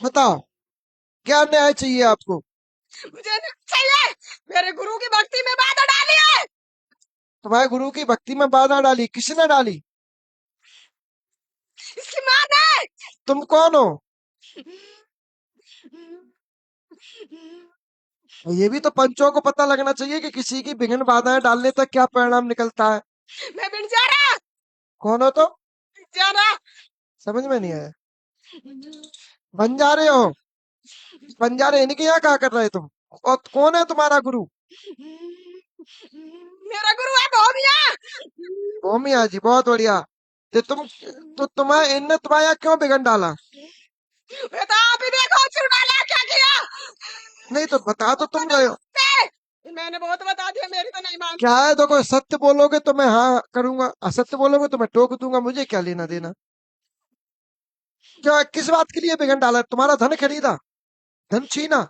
बताओ, क्या न्याय चाहिए आपको? मुझे नहीं चाहिए। मेरे गुरु की भक्ति में बाधा डाली है। तुम्हारे गुरु की भक्ति में बाधा डाली? किसने डाली? इसकी माँ ने। तुम कौन हो? ये भी तो पंचों को पता लगना चाहिए कि किसी की विघ्न बाधाएं डालने तक क्या परिणाम निकलता है। मैं बिनजारा। कौन हो तो? जारा। समझ में नहीं आया। बंजारे हो? बंजारे इनके यहाँ क्या कर रहे तुम? और कौन है तुम्हारा गुरु? मेरा गुरु है भोमिया। भूमिया जी, बहुत बढ़िया। तो तुम्हें इनने तुम्हारे यहाँ क्यों बिगड़ डाला? ये तो आप ही देखो, चुड़ैल क्या किया। नहीं तो बता तो तुम रहे हो। मैंने बहुत बता दिया, मेरी तो नहीं मानती। क्या है, देखो सत्य बोलोगे तो मैं हाँ करूंगा, असत्य बोलोगे तो मैं टोक दूंगा, मुझे क्या लेना देना। क्या, किस बात के लिए बिगड़ डाला? तुम्हारा धन खरीदा, धन छीना?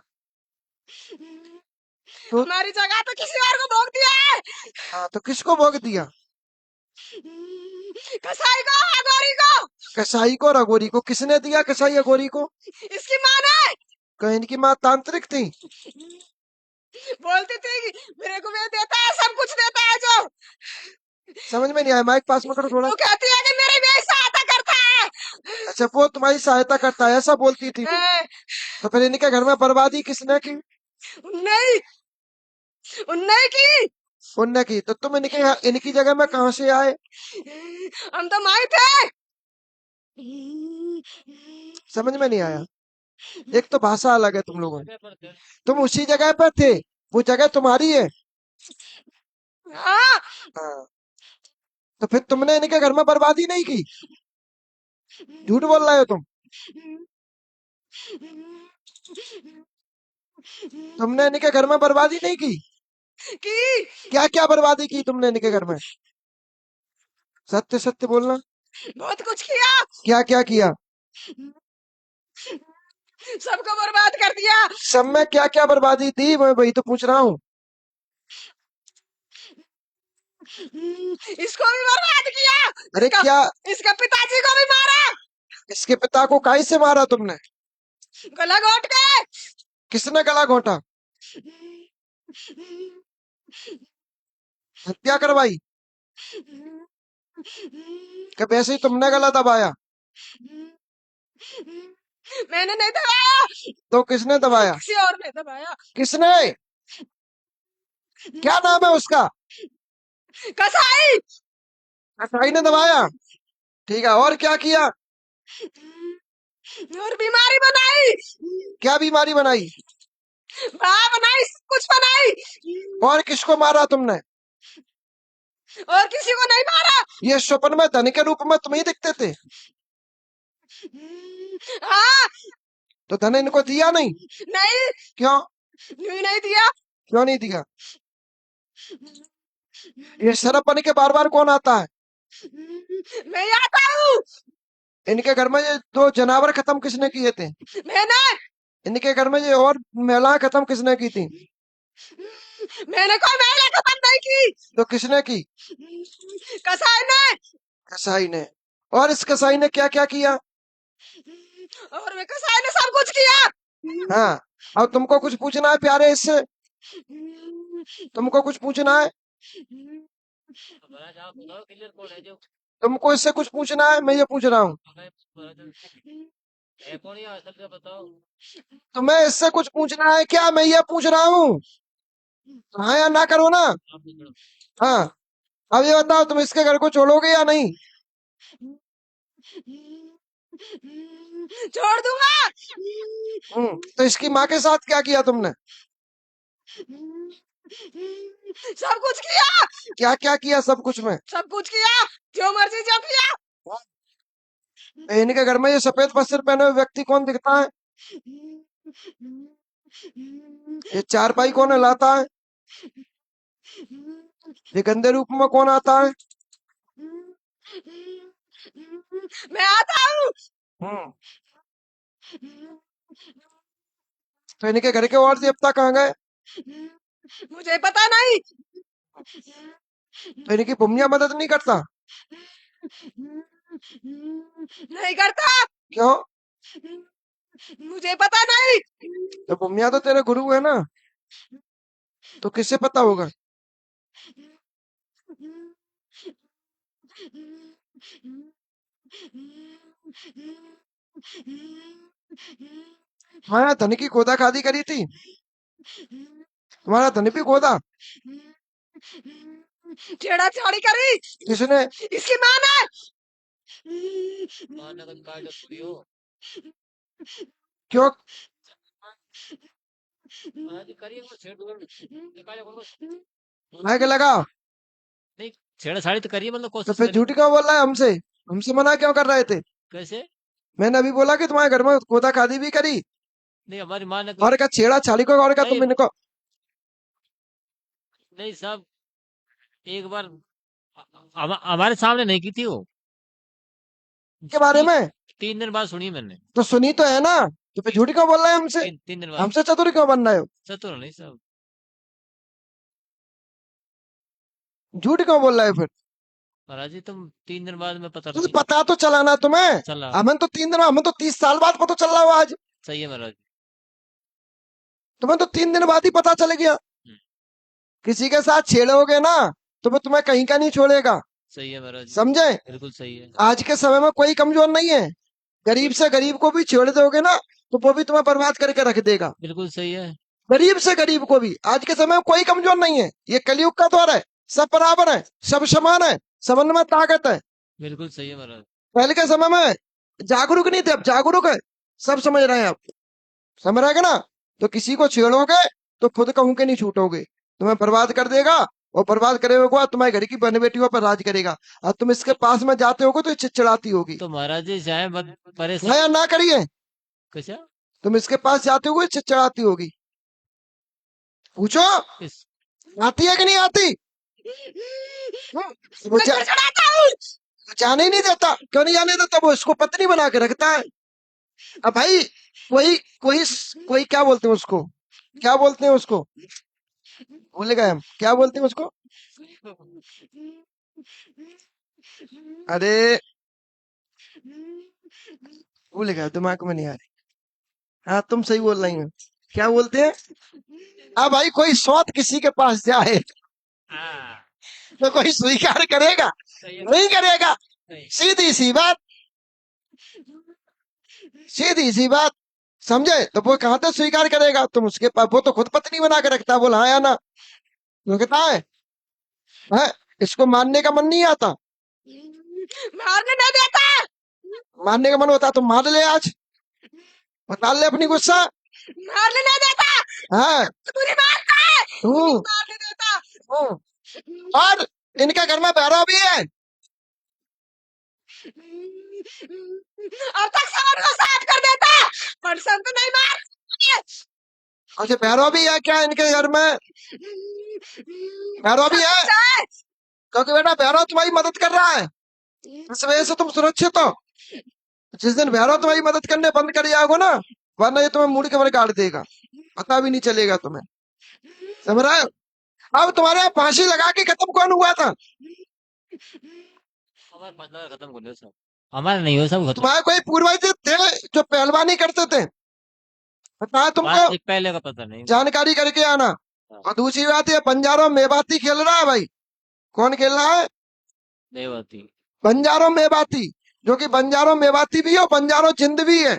तो हमारी जगह तो किसी और को भोग दिया है। हाँ, तो किसको भोग दिया? कसाई को, अगोरी को। कसाई को और अघोरी को? किसने दिया कसाई अघोरी को? इसकी माँ ने। कहीं इनकी माँ तांत्रिक थी? बोलती थी कि मेरे को वे देता है, सब कुछ देता है जो। समझ में नहीं आया, माइक पास में करो थोड़ा। वो कहती है कि मेरी भी सहायता करता है। अच्छा, वो तुम्हारी सहायता करता है, ऐसा बोलती थी वो? तो फिर इनके घर में बर्बादी किसने की? नहीं, उन्नई की। उनने की। तो तुम इनकी जगह में कहाँ से आए? हम तो माई थे। समझ में नहीं आया। एक तो भाषा अलग है तुम लोगों की। तुम उसी जगह पर थे, वो जगह तुम्हारी है। हाँ। हाँ। तो फिर तुमने इनके घर में बर्बादी नहीं की? झूठ बोल रहे हो तुम। तुमने इनके घर में बर्बादी नहीं की? की। क्या क्या बर्बादी की तुमने इनके घर में? सत्य सत्य बोलना। बहुत कुछ किया। क्या क्या किया? सबको बर्बाद कर दिया। सब में क्या क्या बर्बादी थी, मैं वही तो पूछ रहा हूँ। इसको भी बर्बाद किया। अरे इसका क्या? इसका पिताजी को भी मारा। इसके पिता को काहे से मारा तुमने? गला घोट के। किसने गला घोटा? हत्या करवाई? कि वैसे ही तुमने गला दबाया? मैंने नहीं दबाया। तो किसने दबाया? किसी और ने दबाया। किसने? क्या नाम है उसका? कसाई। कसाई ने दबाया? ठीक है, और क्या किया? और बीमारी बनाई। क्या बीमारी बनाई? बनाई, सब कुछ बनाई। और किसको मारा तुमने? और किसी को नहीं मारा। ये स्वप्न में धन के रूप में तुम्हें दिखते थे? हाँ। तो धन इनको दिया नहीं? नहीं, क्यों? यूं ही नहीं दिया। क्यों नहीं दिया? ये शराब बन के बार बार कौन आता है? मैं आता हूँ। इनके घर में ये दो जानवर खत्म किसने किए थे? मैंने इनके घर में ये और महिलाएं खत्म किसने की थी? मैंने कोई महिला खत्म नहीं की। तो किसने की? कसाई ने। कसाई ने। और इस कसाई ने क्या क्या किया? और मैं कसाई ने सब कुछ किया। हाँ। अब तुमको कुछ पूछना है प्यारे इससे? तुमको कुछ पूछना है? तुमको इससे कुछ पूछना है? मैं ये पूछ रहा हूँ। तुम्हें इससे कुछ पूछना है क्या? मैं ये पूछ रहा हूँ। हाँ या ना करो ना। हाँ। अब ये बताओ, तुम इसके घर को छोड़ोगे या नहीं? छोड़ दूंगा। तो इसकी माँ के साथ क्या किया तुमने? सब कुछ किया। क्या क्या किया सब कुछ में? सब कुछ किया, जो मर्जी जो किया। इनके घर में ये सफेद वस्त्र पहने हुए व्यक्ति कौन दिखता है? ये चारपाई कौन हिलाता है? ये गंदे रूप में कौन आता है? मैं आता हूँ। हम्म। तो इनके घर के और देवता कहाँ गए? मुझे पता नहीं। तो इनकी भूमिया मदद नहीं करता? नहीं करता। क्यों? मुझे पता नहीं। तो बुमिया तो तेरे गुरु है ना, तो किससे पता होगा? तुम्हारा धन की गोदा खादी करी थी, तुम्हारा धन भी गोदा। छेड़ाछाड़ी करी किसने? इसकी माँ ने। क्यों? मैं क्या लगा? नहीं, छेड़छाड़ी तो करिए, मतलब तो कोशिश फिर करी। झूठ क्यों बोल रहा है हमसे? हमसे मना क्यों कर रहे थे? कैसे? मैंने अभी बोला कि तुम्हारे घर में गोदा खादी भी करी, नहीं, हमारी माँ ने और क्या छेड़ा छाड़ी को, और क्या नहीं, तुम इनको नहीं साहब, एक बार हमारे सामने नहीं की थी वो। के बारे ती, में? 3 दिन बाद सुनी मैंने। तो सुनी तो है ना, तो फिर झूठ क्यों बोल रहे हैं हमसे? 3 दिन बाद। हमसे चतुर क्यों बन रहे हो? चतुर नहीं साहब। झूठ क्यों बोल रहे हो फिर? महाराज जी, तुम 3 दिन बाद में पता तो नहीं पता तो चला ना तुम्हें? चला। हमें तो 3 दिन, हमें तो 30 साल बाद पता चल रहा हो आज। सही है महाराज जी। तुम्हें तो 3 दिन बाद ही पता चल गया। हम्म, किसी के साथ छेड़ोगे ना तो वो तुम्हें कहीं का नहीं छोड़ेगा, सही है महाराज जी। समझे? बिल्कुल सही है। आज के समय में कोई कमजोर नहीं है। गरीब से गरीब को भी छेड़ दोगे ना तो वो भी तुम्हें बर्बाद करके रख देगा। बिल्कुल सही है। गरीब से गरीब को भी आज के समय में कोई कमजोर नहीं है। ये कलयुग का दौर है, सब बराबर है, सब समान है, सबन में ताकत है। बिल्कुल सही है महाराज। पहले के समय में जागरूक नहीं थे, अब जागरूक है, सब समझ रहे हैं। अब समझ रहे हैं ना? तो किसी को छेड़ोगे तो खुद कहूं के नहीं छूटोगे, तुम्हें बर्बाद कर देगा, और बर्बाद करे हुए तुम्हारे घर की बहन बेटियों पर राज करेगा। और तुम इसके पास में जाते होगे तो ये चिड़चिड़ाती होगी। तो महाराज जी चाहे मत परेशान। हाँ या ना करिए? कैसा? तुम इसके पास जाते होगे चिड़चिड़ाती होगी। पूछो, इस आती है कि नहीं आती? वो मैं चिड़चिड़ाता हूँ। जाने ही नहीं देता। क्यों नहीं जाने देता? वो इसको पत्नी बना के रखता है। अब भाई कोई कोई कोई क्या बोलते हैं उसको, क्या बोलते हैं उसको, भूल गए हम, क्या बोलते हैं उसको? अरे भूल गए, दिमाग में नहीं आ रही। हाँ तुम सही बोल रही हो, क्या बोलते हैं? अब भाई कोई सौत किसी के पास जाए हाँ, तो कोई स्वीकार करेगा? सही है। नहीं करेगा। सही। सीधी सी बात, सीधी सी बात, समझे? तो वो कहाँ तक स्वीकार करेगा? तुम उसके पास, वो तो खुद पत्नी बना के रखता है, बोला हाँ या ना? वो कहता है इसको मारने का मन नहीं आता। मारने नहीं देता। मारने का मन होता तो मार ले आज, बता ले अपनी गुस्सा। मारने नहीं देता। हाँ पूरी मार का है। हूँ मारने देता। हूँ। और इनके घर में भैरव भी है। अब तक समझ को साफ कर देता, पर संत नहीं मार। अच्छा भैरव भी है क्या इनके घर में? भैरव भी है, क्योंकि बेटा भैरव तुम्हारी मदद कर रहा है, इस वजह से तुम सुरक्षित हो। जिस दिन भैरव तुम्हारी मदद करने बंद कर जाओगे ना, वरना ये तुम्हें मुड़ के बाहर काट देगा, पता भी नहीं चलेगा तुम्हें। समझ रहे हो? अब तुम्हारे यहाँ फांसी लगा के खत्म कौन हुआ था? हमारे 5 लाख खत्म कर दो सब। हमारे नहीं हो सब खत्म। तुम्हारे कोई पूर्वज थे जो पहलवानी करते थे? बताया तुमको? एक पहले का पता नहीं। जानकारी करके आना। और दूसरी बात, ये बंजारों मेवाती खेल रहा है भाई। कौन खेल रहा है? देवती। बंजारों मेवाती, जो कि बंजारों मेवाती भी है और बंजारों जिंद भी है,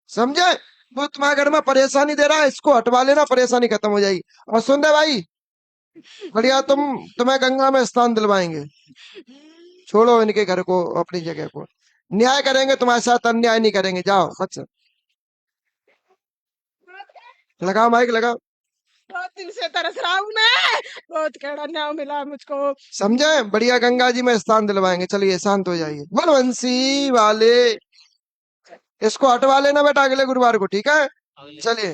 समझे? वो तुम्हारे घर में परेशानी दे रहा है, इसको हटवा लेना, परेशानी खत्म हो जाएगी। और सुन दे भाई, बढ़िया तुम्हें गंगा में स्नान दिलवाएंगे। छोड़ो इनके घर को, अपनी जगह को। न्याय करेंगे तुम्हारे साथ, अन्याय नहीं करेंगे। जाओ अच्छा, लगाओ माइक लगाओ। बहुत दिन से तरस रहा हूँ मैं, बहुत कड़ा न्याय मिला मुझको। समझे? बढ़िया गंगा जी में स्नान दिलवाएंगे। चलिए शांत हो जाइए। बलवंशी वाले, इसको हटवा लेना बेटा अगले गुरुवार को, ठीक है? अगले चलिए।